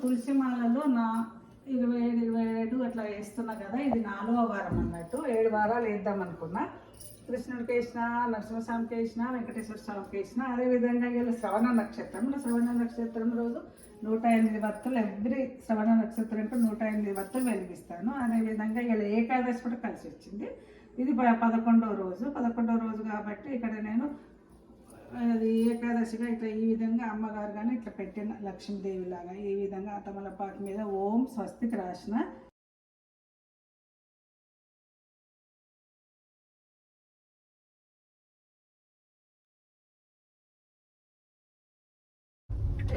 తులసి మాలలో 27 అట్లా వేస్తున్నా కదా. ఇది 4వ వారం అన్నట్టు. 7 వారాలు వేద్దాం అనుకున్నా. కృష్ణుడికి వేసిన, నరసింహస్వామికి వేసిన, వెంకటేశ్వర స్వామికి వేసిన. అదేవిధంగా ఇలా శ్రవణ నక్షత్రం రోజు 108 వత్తులు, ఎవ్రీ శ్రవణ నక్షత్రంకు 108 వత్తులు వెలిగిస్తాను. అదేవిధంగా ఇలా ఏకాదశి కూడా కలిసి వచ్చింది. ఇది 11వ రోజు కాబట్టి ఇక్కడ నేను అది ఏకాదశిగా ఇట్లా ఈ విధంగా అమ్మగారు కానీ ఇట్లా పెట్టిన లక్ష్మీదేవి లాగా ఈ విధంగా తమలపాకు మీద ఓం స్వస్తికి రాసిన.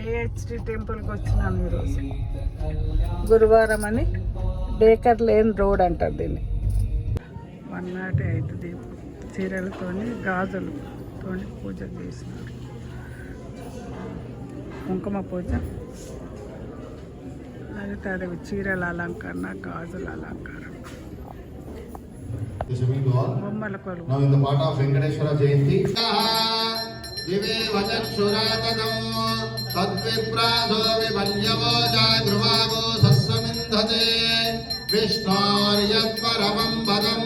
ఏహెచ్డి టెంపుల్కి వచ్చినాను ఈరోజు. గురువారం అని బేకర్ లేన్ రోడ్ అంటారు దీన్ని. 108 దీపం చీరలతోని గాజులతో పూజ చేసినారు. కుంకుమ పూజ, అయితే అది చీరల అలంకరణ, గాజుల అలంకారం, బొమ్మల కొలువు. వెంకటేశ్వర జయంతి దివే వచక్షురాతనం తద్విప్రాదో విమన్యవోజాయ గృహాగో సస్సమింధతే విష్ణోర్యత్పరమం పదం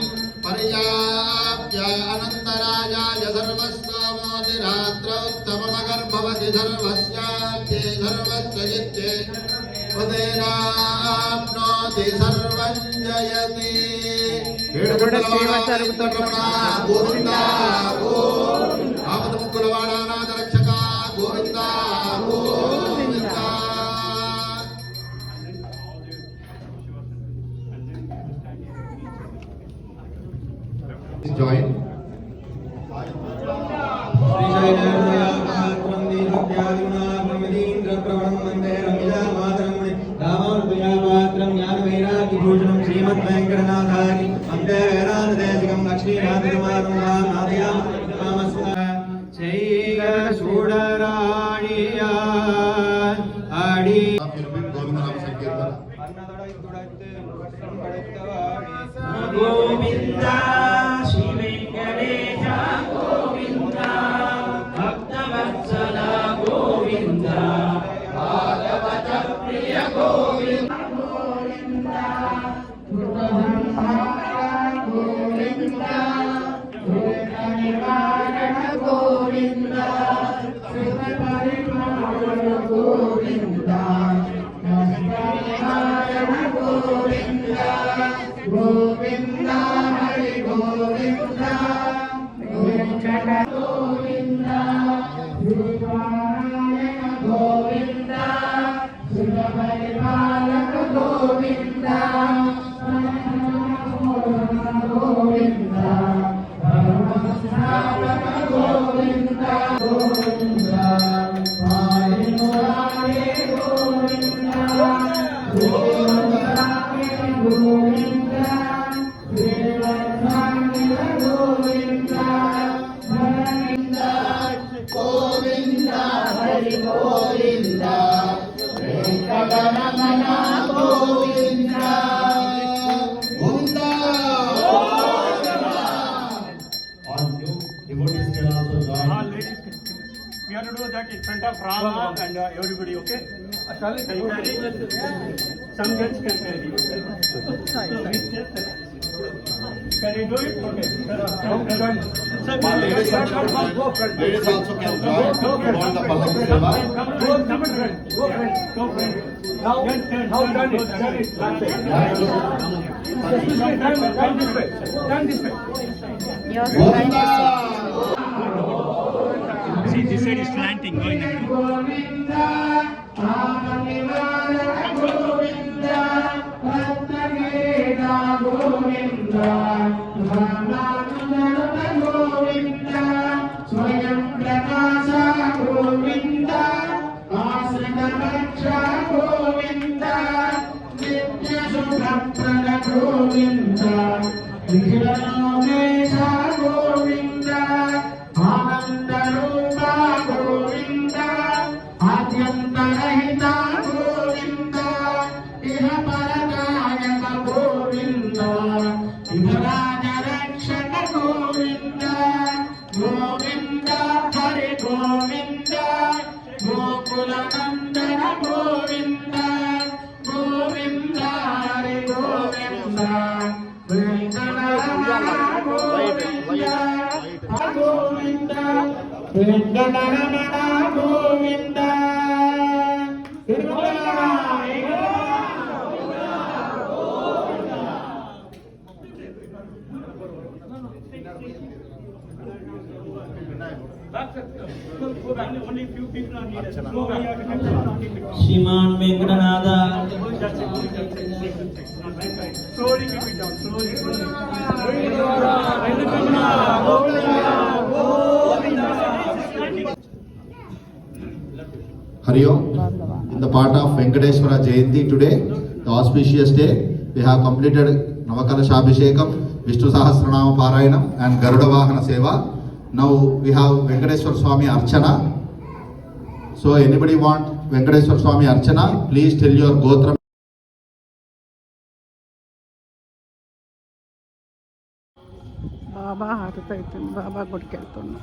పర్యాప్య అనంతరాయాయ సర్వస్వామోతి రాత్రౌత్తమమగర్భవతి సర్వస్యాప్యే సర్వస్యజిత్తే ఉదేనాప్నోతి సర్వం జయతి. గోవిందా ఆపదముక్కులవాడానాథ రక్షక గోవిందా గోవిందా. Join. శ్రీమద్ వెంకటనాథారి వందే వేదాంత దేశికం లక్ష్మీనాథమానం గోవింద శ్రీ వెంకటేశ గోవింద భక్తవత్సల గోవింద భాగవత ప్రియ గోవింద గోవింద భూత నివారణ గోవింద సుఖ పరిపాలన గోవింద గోవింద గోవింద హరి గోవింద వెంకట గోవింద శ్రీనారాయణ గోవింద సుఖ పరిపాలక Govinda Govinda ధర్మస్థాపక Govinda Govinda పారిమురారే Govinda Govinda Govinda దేవతాంగిల Govinda Govinda Govinda Hari Govinda Venkataramana Govinda Govinda. All you devotees can also join. All ladies can. We have to do that in front of Rama and everybody, okay? Can you carry? Some girls can carry. Can you do it? Okay. Ladies also can join. On the Pallaki Seva. Come and run. Go friend. Now done it. Turn this way. Govinda. See, this side is slanting, going that way. Govinda, Amanivara Govinda, Ratnageda Govinda, Ramanujanata Govinda, Swayam Prakasha Govinda, Asrita Raksha Govinda, Nitya Subhaprada Govinda, Nikhilanogesha Govinda, Anandarupa Govinda, Adyantarahita Govinda, Iha Paradayaka Govinda, Idharaja Rakshaka Govinda, Govinda Hari Govinda, Gokula Nandana Govinda. Venkataramana Govinda Tirumala Only few people are needed. Go back. श्रीमान Venkatanatha Slowly keep it down. Slowly. Hari Om. In the part of Venkateswara Jayanti today, the auspicious day, we have completed Navakalasha Abhishekam, Vishnu Sahasranama Parayanam and Garuda Vahana Seva. Now we have Venkateswara Swami Archana. So anybody want Venkateswara Swami Archana, please tell your Gotra. బాబా హారతి అవుతుంది, బాబా గుడికి వెళ్తున్నాం.